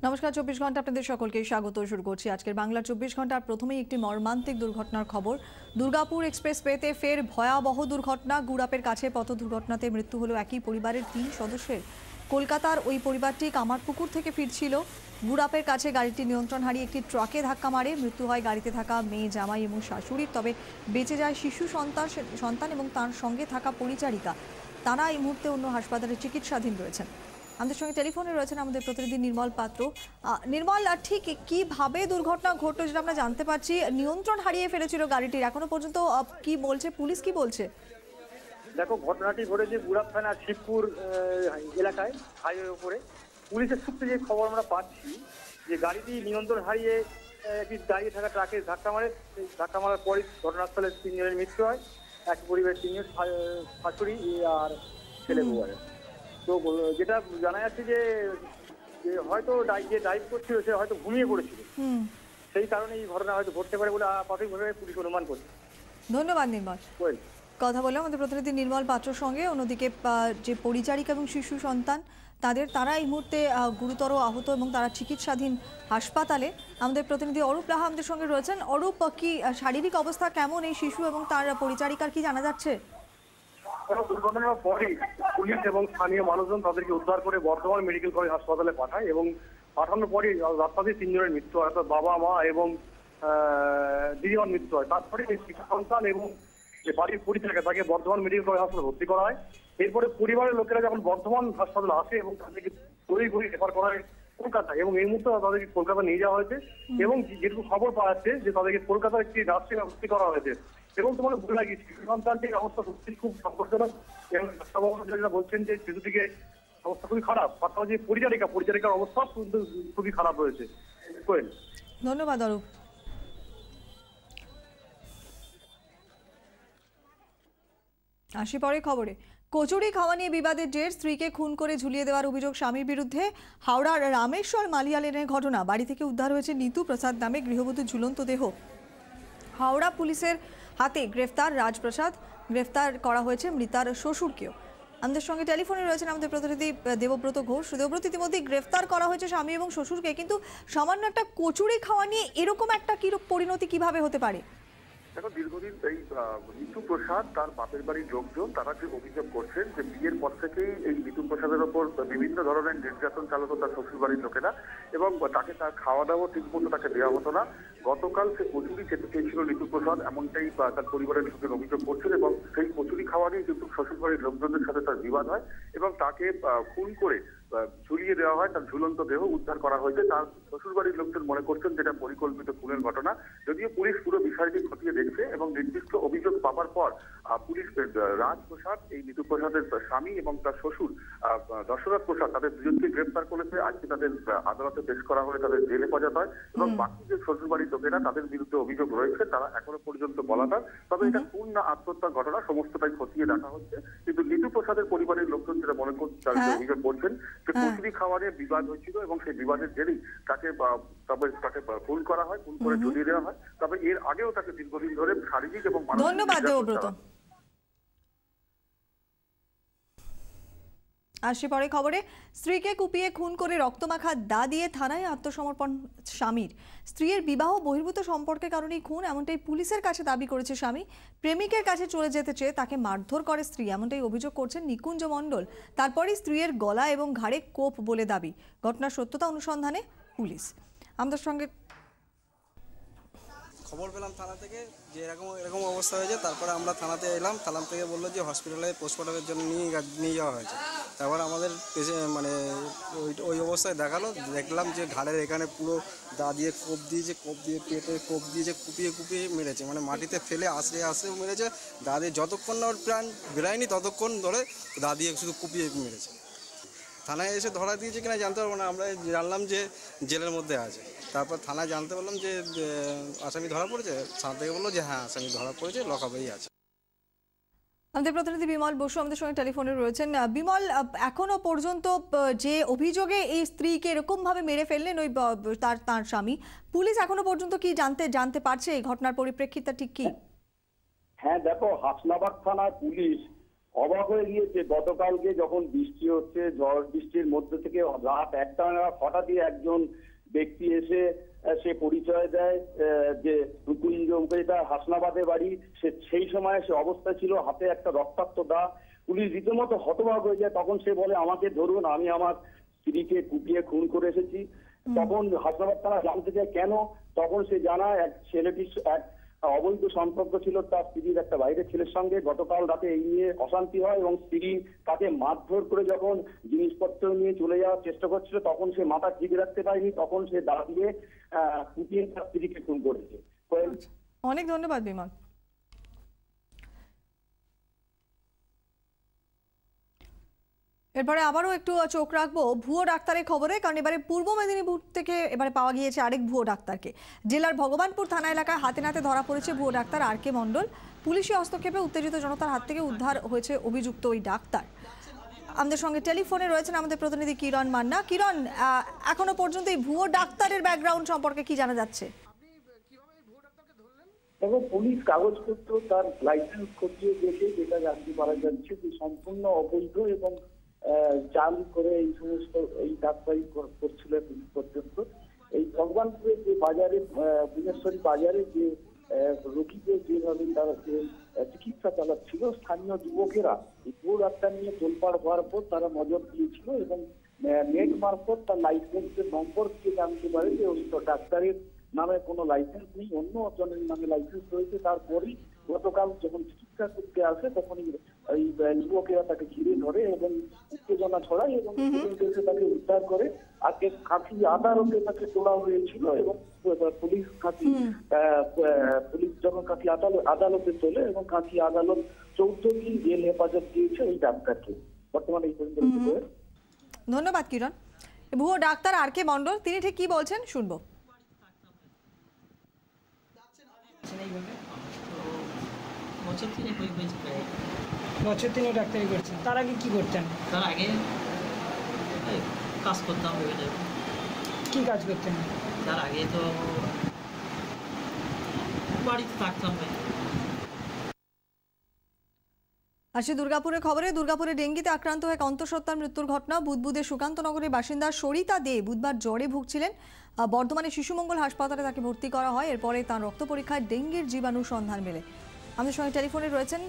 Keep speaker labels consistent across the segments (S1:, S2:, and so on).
S1: নমস্কার, 24 ঘন্টা আপনাদের সকলকে স্বাগত। শুরু করছি আজকের বাংলা 24 ঘন্টার প্রথমেই একটি মর্মান্তিক দুর্ঘটনার খবর। দুর্গাপুর এক্সপ্রেসওয়েতে ফের ভয়াবহ দুর্ঘটনা। গুড়াপের কাছে পথ দুর্ঘটনাতে মৃত্যু হলো একই পরিবারের 3 সদস্যের। কলকাতার ওই পরিবারটি কামারপুকুর থেকে ফিরছিল। গুড়াপের কাছে গাড়িটি নিয়ন্ত্রণ হারিয়ে একটি ট্রাকে ধাক্কা মারে। মৃত্যু হয় গাড়িতে থাকা মেয়ে, জামাই এবং শাশুড়ির। তবে বেঁচে যায় শিশু সন্তান এবং তার সঙ্গে থাকা পরিচারিকা। তারা এই মুহূর্তে অন্য হাসপাতালে চিকিৎসাধীন রয়েছেন। আমাদের সঙ্গে টেলিফোনে রয়েছেন আমাদের প্রতিনিধি নির্মল পাত্র। নির্মল, ঠিক কিভাবে দুর্ঘটনা ঘটলো যেটা আমরা জানতে পারছি? নিয়ন্ত্রণ হারিয়ে ফেলেছিল গাড়িটির, এখনো পর্যন্ত কি বলছে পুলিশ, কি বলছে?
S2: দেখো, ঘটনাটি ঘটেছে গুড়াপ থানার শিবপুর এলাকায়, হাইওয়ের উপরে। পুলিশের সূত্রে যে খবর আমরা পাচ্ছি যে গাড়িটি নিয়ন্ত্রণ হারিয়ে একটি দাঁড়িয়ে থাকা ট্রাকে ধাক্কা মারে। ধাক্কা মারার পরই ঘটনাস্থলে 3 জনের মৃত্যু হয়। এক পরিবারের 3 জন, শাশুড়ি আর ছেলে বউ। তো যেটা জানা যাচ্ছে যে হয়তো যে ড্রাইভ করছিল সে হয়তো ঘুমিয়ে পড়েছিল, সেই কারণে এই ঘটনা হয়তো ঘটতে পারে বলে প্রাথমিকভাবে পুলিশ অনুমান করছে।
S1: ধন্যবাদ নির্মল। কথা বললাম আমাদের প্রতিনিধি নির্মল পাত্রর সঙ্গে। অন্যদিকে যে পরিচারিকা এবং শিশু সন্তান তারা এই মুহূর্তে গুরুতর আহত এবং তারা চিকিৎসাধীন হাসপাতালে। আমাদের প্রতিনিধি অরূপ লাহা আমাদের সঙ্গে রয়েছেন। অরূপ, কি শারীরিক অবস্থা কেমন এই শিশু এবং তার পরিচারিকার, কি জানা যাচ্ছে?
S2: দুর্ঘটনার পরে পুলিশ এবং স্থানীয় মানুষজন তাদেরকে উদ্ধার করে বর্ধমান মেডিকেল কলেজ হাসপাতালে পাঠায় এবং পাঠানোর পরে রাস্তাতে 3 জনের মৃত্যু হয়, অর্থাৎ বাবা, মা এবং দিদিমার মৃত্যু হয়। তারপরে শিশু সন্তান এবং বাড়ির পরিচারিকা তাকে বর্ধমান মেডিকেল কলেজ হাসপাতালে ভর্তি করা হয়। এরপরে পরিবারের লোকেরা যখন বর্ধমান হাসপাতালে আসে এবং তাদেরকে তৈরি করে রেফার করা হয় কলকাতায়, এবং এই মুহূর্তে তাদেরকে কলকাতা নিয়ে যাওয়া হয়েছে। এবং যেটুকু খবর পাওয়া যাচ্ছে যে তাদেরকে কলকাতার একটি নার্সিং হোমে ভর্তি করা হয়েছে। এবং তোমাকে বলে রাখি, শিশু সন্তানটির অবস্থা সত্যি খুব সংকটজনক এবং ডাক্তারবাবুরা বলছেন যে শিশুটিকে অবস্থা খুবই খারাপ। পাশাপাশি পরিচারিকার অবস্থা কিন্তু খুবই খারাপ রয়েছে।
S1: ধন্যবাদ অরূপ। আসি পরে খবরে। কচুরি খাওয়া নিয়ে বিবাদের জের, স্ত্রীকে খুন করে ঝুলিয়ে দেওয়ার অভিযোগ স্বামীর বিরুদ্ধে। হাওড়ার রামেশ্বর মালিয়া লেনের ঘটনা। বাড়ি থেকে উদ্ধার হয়েছে নিতু প্রসাদ নামে গৃহবধূর ঝুলন্ত দেহ। হাওড়া পুলিশের হাতে গ্রেফতার রাজপ্রসাদ। গ্রেফতার করা হয়েছে মৃতার শ্বশুরকেও। আমাদের সঙ্গে টেলিফোনে রয়েছেন আমাদের প্রতিনিধি দেবব্রত ঘোষ। দেবব্রত, ইতিমধ্যে গ্রেফতার করা হয়েছে স্বামী এবং শ্বশুরকে, কিন্তু সামান্য একটা কচুরি খাওয়া নিয়ে এরকম একটা পরিণতি কিভাবে হতে পারে?
S3: দেখো, দীর্ঘদিন এই নিতু প্রসাদ তার বাপের বাড়ির লোকজন তারা যে অভিযোগ করছেন যে বিয়ের পর থেকেই এই নিতু প্রসাদের ওপর বিভিন্ন ধরনের নির্যাতন চালাতো তার শ্বশুর বাড়ির লোকেরা, এবং তাকে তার খাওয়া দাওয়া ঠিক মতো তাকে দেওয়া হতো না। গতকাল সে কচুরি খেতে চেয়েছিল নিতু প্রসাদ, এমনটাই তার পরিবারের লোকের অভিযোগ করছেন, এবং সেই কচুরি খাওয়া নিয়ে কিন্তু শ্বশুর বাড়ির লোকজনের সাথে তার বিবাদ হয় এবং তাকে খুন করে ঝুলিয়ে দেওয়া হয়। তার ঝুলন্ত দেহ উদ্ধার করা হয়েছে। তার শ্বশুরবাড়ির লোকজন মনে করছেন যেটা পরিকল্পিত খুনের ঘটনা। যদিও পুলিশ পুরো বিষয়টি খতিয়ে দেখছে এবং নির্দিষ্ট অভিযোগ পাওয়ার পর পুলিশ রাজপ্রসাদ, এই নিতু প্রসাদের স্বামী এবং তার শ্বশুর দশরথ প্রসাদ, তাদের দুজনকে গ্রেপ্তার করেছে। আজকে তাদের আদালতে পেশ করা হয়ে তাদের জেলে পাঠাতে হয়, এবং বাকি যে শ্বশুরবাড়ির লোকেরা তাদের বিরুদ্ধে অভিযোগ রয়েছে তারা এখনো পর্যন্ত বলাটার। তবে এটা খুন না আত্মহত্যার ঘটনা সমস্তটাই খতিয়ে দেখা হচ্ছে। কিন্তু নিতু প্রসাদের পরিবারের লোকজন যেটা মনে করছে, তারা অভিযোগ করছেন যে কচুরি খাওয়া নিয়ে বিবাদ হয়েছিল এবং সেই বিবাদের জেরেই তাকে খুন করা হয়, খুন করে ঝুলিয়ে দেওয়া হয়। তবে এর আগেও তাকে দীর্ঘদিন ধরে শারীরিক এবং মানসিক।
S1: ধন্যবাদ দেবব্রত। আসি পরে খবরে। স্ত্রীকে কুপিয়ে খুন করে রক্তমাখা দা দিয়ে থানায় আত্মসমর্পণ স্বামীর। স্ত্রীর বিবাহ বহির্ভূত সম্পর্কের কারণেই খুন, এমনটাই পুলিশের কাছে দাবি করেছে স্বামী। প্রেমিকের কাছে চলে যেতে চেয়ে তাকে মারধর করে স্ত্রী, এমনটাই অভিযোগ করছেন নিকুঞ্জ মণ্ডল। তারপরই স্ত্রীর গলা এবং ঘাড়ে কোপ বলে দাবি। ঘটনার সত্যতা অনুসন্ধানে পুলিশ। আমাদের সঙ্গে
S4: খবর পেলাম থানা থেকে যে এরকম অবস্থা হয়েছে। তারপরে আমরা থানাতে এলাম। থানা থেকে বললো যে হসপিটালে পোস্টমর্টমের জন্য নিয়ে যাওয়া হয়েছে। তারপর আমাদের মানে ওই অবস্থায় দেখলাম যে ঘাড়ের এখানে পুরো দা দিয়ে কোপ দিয়েছে, কোপ দিয়ে পেটে কোপ দিয়েছে, কুপিয়ে মেরেছে, মানে মাটিতে ফেলে আশ্রে মেরেছে। দা দিয়ে যতক্ষণ না ওর প্রাণ বেরায়নি ততক্ষণ ধরে দা দিয়ে শুধু কুপিয়ে মেরেছে। থানায় এসে ধরা দিয়েছে কিনা জানতে পারবো না, আমরা জানলাম যে জেলের মধ্যে আছে। তারপর থানায় জানতে পারলাম যে আসামি ধরা পড়েছে। থানা থেকে বললো যে হ্যাঁ, আসামি ধরা পড়েছে, লকআপেই আছে।
S1: আমাদের প্রতিনিধি বিমল বসু আমাদের সঙ্গে টেলিফোনে রয়েছেন। বিমল, এখনো পর্যন্ত যে অভিযোগে এই স্ত্রীকে এরকম ভাবে মেরে ফেললেন ওই তার স্বামী, পুলিশ এখনো পর্যন্ত কি জানতে পারছে এই ঘটনার পরিপ্রেক্ষিতটা ঠিক কি?
S5: হ্যাঁ, দেখো, হাসনাবাদ থানার পুলিশ অবাক হয়ে গিয়েছে গতকালকে যখন বৃষ্টি হচ্ছে, ঝড় বৃষ্টির মধ্যে থেকে রাত 1টা হঠাৎই একজন ব্যক্তি এসে সে পরিচয় দেয় যে কুঞ্জ তার হাসনাবাদে বাড়ি। সেই সময় সে অবস্থা ছিল, হাতে একটা রক্তাক্ত দা। পুলিশ রীতিমতো হতবাক হয়ে যায়। তখন সে বলে, আমাকে ধরুন, আমি আমার স্ত্রীকে কুপিয়ে খুন করে এসেছি। তখন হাসনাবাদ থানা জানতে চায় কেন। তখন সে জানায় এক ছেলেটির এক অবৈধ সম্পর্ক ছিল তার স্ত্রীর একটা বাইরের ছেলের সঙ্গে। গতকাল রাতে এই নিয়ে অশান্তি হয় এবং স্ত্রী তাকে মারধর করে যখন জিনিসপত্র নিয়ে চলে যাওয়ার চেষ্টা করছিল, তখন সে মাথা ঠিক রাখতে পারেনি। তখন সে দাঁড়িয়ে কুপিয়ে তার স্ত্রীকে খুন করেছে।
S1: অনেক ধন্যবাদ বিমল। এরপরে আবারও একটু চোখ রাখবো ভুয়ো ডাক্তারের খবরে, কারণ এবারে পূর্ব মেদিনীপুর থেকে এবারে পাওয়া গিয়েছে আরেক ভুয়ো ডাক্তারকে। জেলার ভগবানপুর থানা এলাকায় হাতে নাতে ধরা পড়েছে ভুয়ো ডাক্তার আর কে মণ্ডল। পুলিশি হস্তক্ষেপে উত্তেজিত জনতার হাত থেকে উদ্ধার হয়েছে অভিযুক্ত ওই ডাক্তার। আমাদের সঙ্গে টেলিফোনে রয়েছেন আমাদের প্রতিনিধি কিরণ মান্না। কিরণ, এখনো পর্যন্ত এই ভুয়ো ডাক্তারের ব্যাকগ্রাউন্ড সম্পর্কে কি জানা যাচ্ছে?
S5: এবং পুলিশ কাগজপত্র তার লাইসেন্স খতিয়ে দেখে যেটা জানতে পারা যাচ্ছে যে সম্পূর্ণ অবৈধ এবং চাল করে এই সমস্ত এই ডাক্তারি করছিল পর্যন্ত। এই ভগবানপুরের যে বাজারে, বিনেশ্বরী বাজারে যে রোগীদের যেভাবে তারা চিকিৎসা চালাচ্ছিল, স্থানীয় যুবকেরা এই ভুয়ো ডাক্তার নিয়ে তোলপাড় হওয়ার পর তারা নজর দিয়েছিল এবং নেট মারফত তার লাইসেন্সের নম্বর দিয়ে জানতে পারে যে ওই ডাক্তারের নামে কোনো লাইসেন্স নেই, অন্য জনের নামে লাইসেন্স রয়েছে। তারপরই গতকাল যখন চিকিৎসা করতে আসে তখন এই যুবকেরা তাকে ঘিরে ধরে এবং উত্তেজনা ছড়ায় এবং এসে তাকে উদ্ধার করে। আগে কাঁথি আদালতে তাকে তোলা হয়েছিল এবং পুলিশ যখন কাঁথি আদালতে তোলে এবং কাঁথি আদালত 14 দিন জেল হেফাজত দিয়েছে ওই ডাক্তারকে। বর্তমানে এই পর্যন্ত।
S1: ধন্যবাদ কিরণ। ভুয়ো ডাক্তার আর কে মণ্ডল তিনি ঠিক কি বলছেন শুনবো।
S6: বছর তিনি ডাক্তারি করছেন, তার আগে কি করতেন?
S7: তার আগে কাজ করতাম।
S6: কি কাজ করতেন?
S7: তার আগে তো বাড়িতে থাকতাম।
S1: আসি দুর্গাপুরের খবরে। দুর্গাপুরে ডেঙ্গিতে আক্রান্ত হয়ে অন্তঃসত্ত্বার মৃত্যুর ঘটনা। বুদবুদের সুকান্তনগরের বাসিন্দা সরিতা দে বুধবার জ্বরে ভুগছিলেন। বর্ধমানে শিশুমঙ্গল হাসপাতালে তাকে ভর্তি করা হয়। এরপরে তার রক্ত পরীক্ষায় ডেঙ্গির জীবাণু সন্ধান মেলে। আমাদের সঙ্গে টেলিফোনে রয়েছেন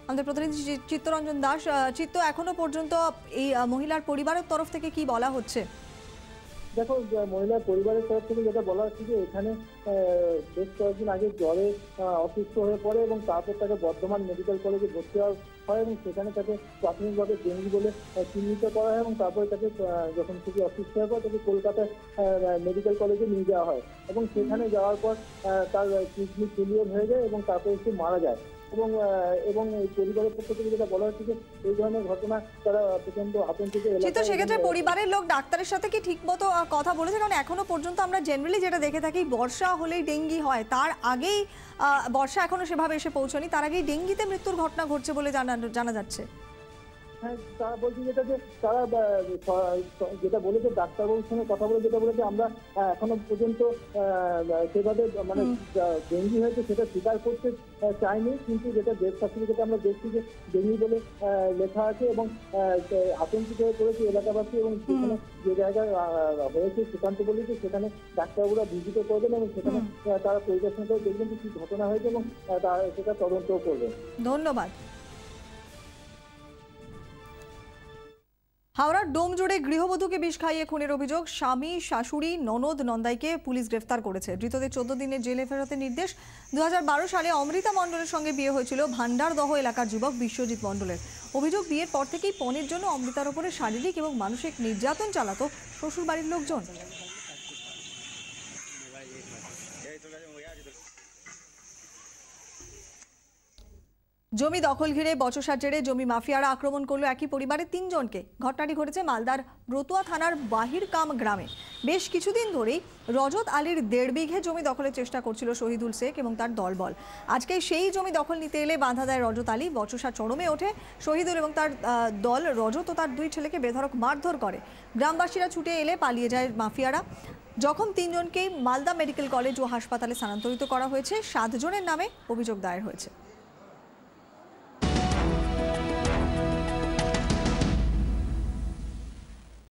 S1: আমাদের প্রতিনিধি চিত্তরঞ্জন দাস। চিত্ত, এখনো পর্যন্ত এই মহিলার পরিবারের তরফ থেকে কি বলা হচ্ছে?
S8: দেখো, মহিলার পরিবারের তরফ থেকে যেটা বলা হচ্ছে যে এখানে বেশ কয়েকদিন আগে জ্বরে অসুস্থ হয়ে পড়ে এবং তারপর তাকে বর্ধমান মেডিকেল কলেজে ভর্তি হয় এবং সেখানে তাকে প্রাথমিকভাবে ডেঙ্গু বলে চিহ্নিত করা হয় এবং তারপরে তাকে যখন খুবই অসুস্থ হয়ে পড়ে তাকে কলকাতায় মেডিকেল কলেজে নিয়ে যাওয়া হয় এবং সেখানে যাওয়ার পর তার কিডনি ফেলিওর হয়ে যায় এবং তারপরে সে মারা যায়। এবং পরিবারের পক্ষ থেকে যেটা বলা হচ্ছে যে এই ধরনের ঘটনা তারা প্রচন্ড আতঙ্কিত।
S1: সেক্ষেত্রে পরিবারের লোক ডাক্তারের সাথে কি ঠিক মতো কথা বলেছে? কারণ এখনো পর্যন্ত আমরা জেনারেলি যেটা দেখে থাকি বর্ষা হলেই ডেঙ্গি হয়, তার আগেই বর্ষা এখনো সেভাবে এসে পৌঁছনি, তার আগেই ডেঙ্গিতে মৃত্যুর ঘটনা ঘটছে বলে জানা যাচ্ছে।
S8: হ্যাঁ, তারা বলছে যেটা যে তারা যেটা বলেছে ডাক্তারবাবুর সঙ্গে কথা বলে যেটা বলেছে আমরা এখনো পর্যন্ত সেভাবে মানে ডেঙ্গি হয়েছে সেটা স্বীকার করতে চাইনি, কিন্তু যেটা ডেথ সার্টিফিকেটে আমরা দেখছি যে ডেঙ্গি বলে লেখা আছে এবং আতঙ্কিত হয়ে পড়েছে এলাকাবাসী এবং সেখানে যে জায়গায় হয়েছে সুকান্ত বলেছে সেখানে ডাক্তারবাবুরা ভিজিটও করবেন এবং সেখানে তারা পরিদর্শন করে দেখবেন যে কি ঘটনা হয়েছে এবং সেটা তদন্তও করবেন।
S1: ধন্যবাদ। হাওড়ার ডোমজোড়ে গৃহবধূকে বিষ খাইয়ে খুনের অভিযোগ। স্বামী, শাশুড়ি, ননদ, নন্দাইকে পুলিশ গ্রেফতার করেছে। ধৃতদের 14 দিনের জেলে ফেরতের নির্দেশ। 2012 সালে অমৃতা মণ্ডলের সঙ্গে বিয়ে হয়েছিল ভান্ডারদহ এলাকার যুবক বিশ্বজিৎ মণ্ডলের। অভিযোগ, বিয়ের পর থেকেই পণের জন্য অমৃতার ওপরে শারীরিক এবং মানসিক নির্যাতন চালাতো শ্বশুরবাড়ির লোকজন। জমি দখল ঘিরে বচসার জেরে জমি মাফিয়ারা আক্রমণ করলো একই পরিবারের 3 জনকে। ঘটনাটি ঘটেছে মালদার ব্রতুয়া থানার বাহিরকাম গ্রামে। বেশ কিছুদিন ধরেই রজত আলীর 1.5 বিঘে জমি দখলের চেষ্টা করছিল শহীদুল শেখ এবং তার দলবল। আজকে সেই জমি দখল নিতে এলে বাধা দেয় রজত আলী। বচসা চরমে ওঠে। শহীদুল এবং তার দল রজত ও তার 2 ছেলেকে বেধড়ক মারধর করে। গ্রামবাসীরা ছুটে এলে পালিয়ে যায় মাফিয়ারা। জখম 3 জনকেই মালদা মেডিকেল কলেজ ও হাসপাতালে স্থানান্তরিত করা হয়েছে। 7 জনের নামে অভিযোগ দায়ের হয়েছে।